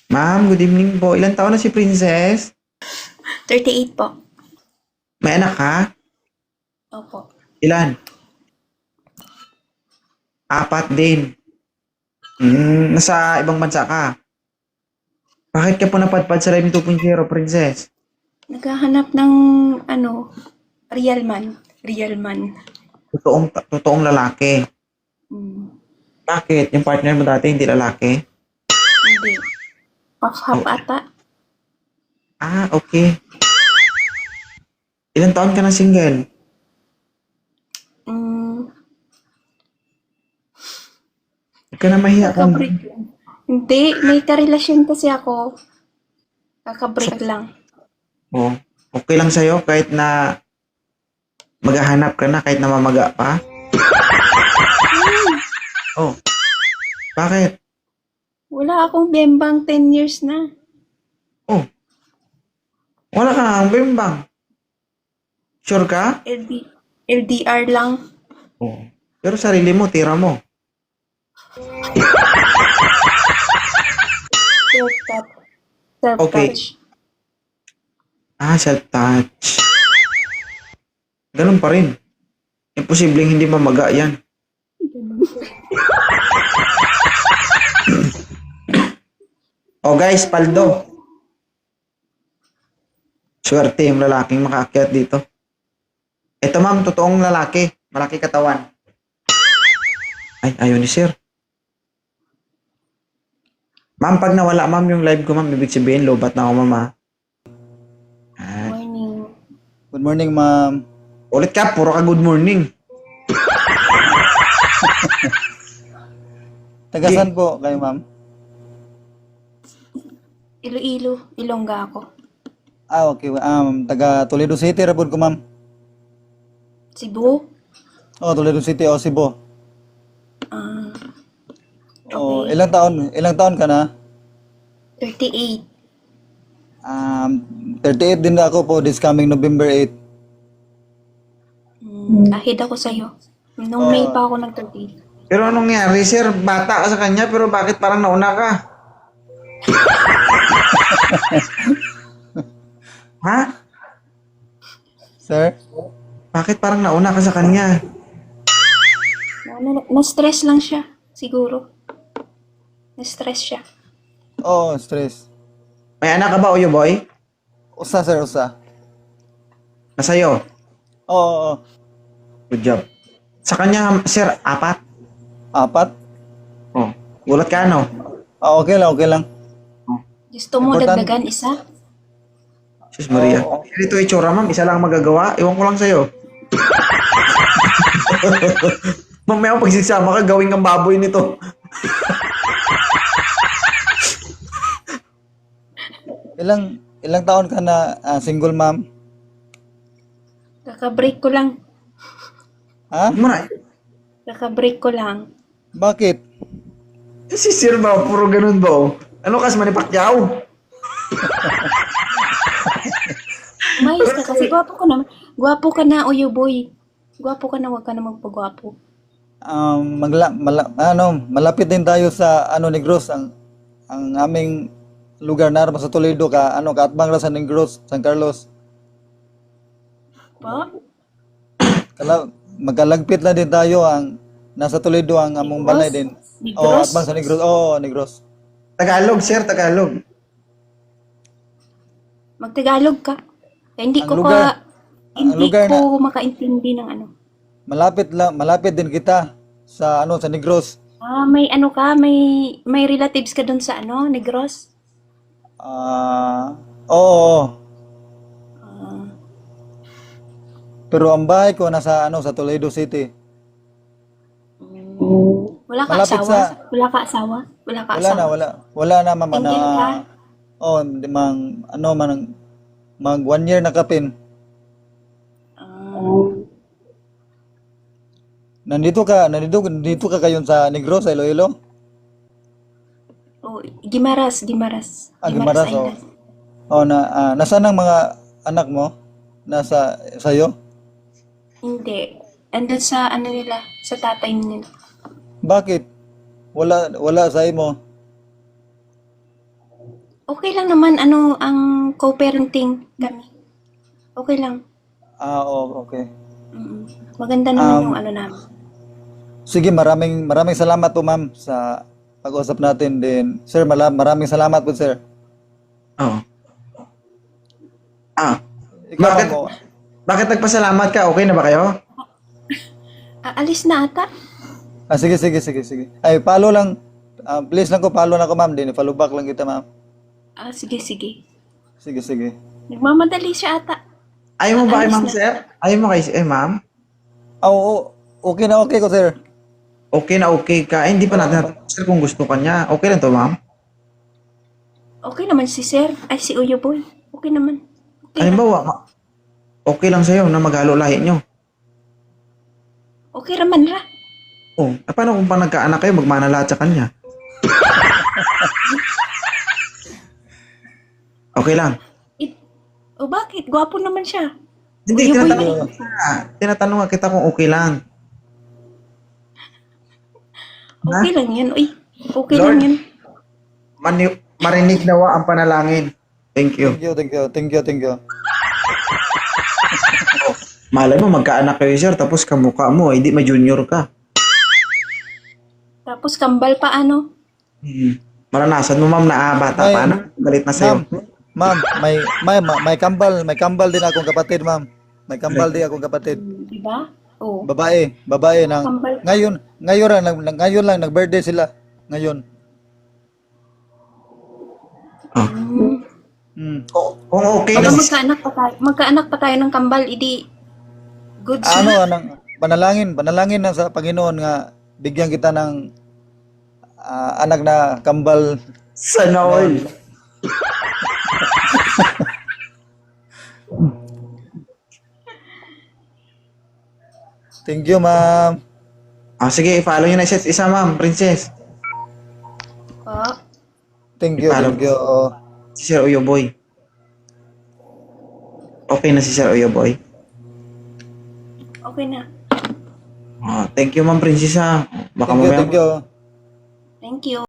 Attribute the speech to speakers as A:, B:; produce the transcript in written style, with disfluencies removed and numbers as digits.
A: Ma'am, good evening po. Ilan taon na si Princess?
B: 38 po.
A: May anak ka?
B: Opo.
A: Ilan? Apat din. Nasa ibang bansa ka. Bakit ka po napadpad sa Live 2.0, Princess?
B: Naghahanap ng real man. Real man.
A: Totoong lalaki.
B: Hmm,
A: Bakit? Yung partner mo dati hindi lalaki?
B: hindi. Half ata.
A: Okay. Ilan taon ka na single?
B: Hmm,
A: Huwag ka na mahiya kung...
B: Kakabreak lang. Hindi, may karelasyon kasi ako. Kakabreak lang.
A: Oh, okay lang sa'yo kahit na maghahanap ka na kahit na mamaga pa? Oh, bakit?
B: Wala akong bembang 10 years na.
A: Oh, wala ka nga bimbang. Sure ka?
B: LDR lang.
A: Oo. Pero sarili mo, tira mo.
B: Self-touch.
A: Okay.
B: Self-touch.
A: Self-touch. Ganun pa rin. Imposibleng hindi mamaga yan. Guys, paldo. Swerte yung lalaking makaakyat dito. Ito ma'am, totoong lalaki. Malaki katawan. Ay, ayaw ni sir. Ma'am, pag nawala ma'am yung live ko ma'am, ibig sabihin, lobat na ako ma'am ha.
B: Morning.
C: Good morning, ma'am.
A: Ulit ka, puro ka good morning.
C: Tagasan po kayo, ma'am?
B: Iloilo. Ilongga ako.
C: Okay. Taga Toledo City, rabod ko, ma'am.
B: Cebu.
C: Toledo City o Cebu.
B: Ah,
C: Oh,
B: okay.
C: ilang taon ka na?
B: 38.
C: 38 din ako po this coming November 8.
B: Ahid ako sa'yo. Nung May pa ako nag-38.
A: Pero anong nangyari sir? Bata ka sa kanya, pero bakit parang nauna ka? Ha?
C: Sir?
A: Bakit parang nauna ka sa kanya?
B: Na-stress lang siya. Siguro. Na-stress siya.
C: Stress.
A: May anak ka ba, Uyo Boy?
C: Usa, sir, usa.
A: Nasa'yo?
C: Oo.
A: Good job. Sa kanya, sir, apat.
C: 4?
A: Oh. Gulat ka, no?
C: Okay lang, okay lang.
B: Gusto mo
C: Important-
B: dagdagan isa?
A: Sis Maria.
C: Oo.
A: Ganito itsura, ma'am. Isa lang magagawa. Iwan ko lang sa'yo. Mamaya pag sisama ka, gawin kang baboy nito.
C: Ilang taon ka na single, ma'am?
B: Kaka-break ko lang.
C: Ha?
A: Huwag mo na.
B: Kaka-break ko lang.
C: Bakit?
A: Si Sir ba? Puro ganun ba? Oh? Ano kas Manny Pacquiao?
B: Mayos ka kasi gwapo ka naman. Gwapo ka na, Uyo Boy. Gwapo ka na, wag ka na magpagwapo.
C: Malapit din tayo sa Negros, ang aming lugar na sa Toledo kaatbang ra sa Negros, San Carlos.
B: Pa?
C: Magkalagpit lang din tayo ang nasa Toledo ang among
B: Negros?
C: balay din.
B: Negros?
C: Atbang sa Negros. Negros.
A: Tagalog, Sir. Tagalog.
B: Magtagalog ka. Hindi
C: Ang
B: ko
C: lugar-
B: hindi
C: lugar
B: ko makaintindi ng ano.
C: Malapit din kita sa sa Negros.
B: May ano ka, may relatives ka doon sa Negros?
C: Oo.
B: Ah,
C: Pero ang bahay ko nasa sa Toledo City.
B: wala ka
C: Malapit
B: asawa? Wala ka asawa? Wala ka
C: Wala
B: asawa?
C: na, wala na mama na.
B: Single ka?
C: Di mag 1 year na kapin.
B: Ah,
C: Nandito ka kayon sa Negros, sa Iloilo?
B: Gimaras.
C: Gimaras,
B: Island.
C: Nasaan ang mga anak mo? Nasa sa'yo?
B: Hindi. Andun sa nila, sa tatay nila.
C: Bakit? Wala sa imo.
B: Okay lang naman, ano, ang co-parenting kami. Okay lang.
C: Okay.
B: Maganda naman
C: Um,
B: yung ano namin.
C: Sige, maraming salamat po ma'am sa pag-usap natin din. Sir, maraming salamat po sir.
A: Oo. Ah,
C: Ikaw
A: bakit?
C: ma'am,
A: Bakit nagpasalamat ka? Okay na ba kayo?
B: Aalis na ata.
C: sige. Ay, follow lang. Please lang ko, follow na ko ma'am. Follow back lang kita ma'am.
B: Sige.
C: Sige.
B: Nagmamadali siya ata.
A: Ayaw mo ba kay
B: Ayos
A: ma'am,
B: na.
A: sir? Ayaw mo kay ma'am?
C: Oo, okay na okay ko sir.
A: Okay na okay ka. Hindi pa natin natanong, sir, kung gusto ka niya. Okay lang to, ma'am?
B: Okay naman si Sir. Ay, si Uyo Boy. Okay naman. Okay,
A: Halimbawa, okay lang sa'yo na maghalo lahi nyo.
B: okay raman ra.
A: Oh, paano kung pa nagkaanak kayo, magmana lahat sa kanya? Okay lang.
B: O bakit? Gwapo naman siya.
A: Hindi,
B: Uy,
A: tinatanong ka. Tinatanong nga kita kung okay lang.
B: Okay lang yan. Uy, okay
A: Lord.
B: lang yan.
A: Marinig nawa ang panalangin. Thank you.
C: Thank you.
A: Malay mo, magkaanak kayo, sir, tapos kamukha mo, hindi ma-junior ka.
B: Tapos kambal pa ano.
A: Maranasan mo, ma'am, na bata
C: Ay,
A: pa, anak. Galit na sa'yo.
C: Ma'am, may kambal din akong kapatid, ma'am. May kambal din akong kapatid.
B: Diba? Oo.
C: Babae ng
B: Kambal.
C: ngayon lang nag-birthday sila. Ngayon.
A: Oh.
C: Mm.
A: Kung okay
B: Pag
A: lang,
B: magkaanak pa tayo ng kambal, idi good
C: Anong panalangin na sa Panginoon nga bigyan kita ng anak na kambal.
A: sana all.
C: Thank you, ma'am.
A: Sige, i-follow nyo na isa't isa, ma'am, princess.
B: po.
C: Thank you.
A: Si Sir Uyo Boy. Okay na si Sir Uyo Boy.
B: Okay na.
A: Thank you, ma'am, princess, ha. Baka
C: Thank you,
A: mamaya
C: thank you.
B: Thank you.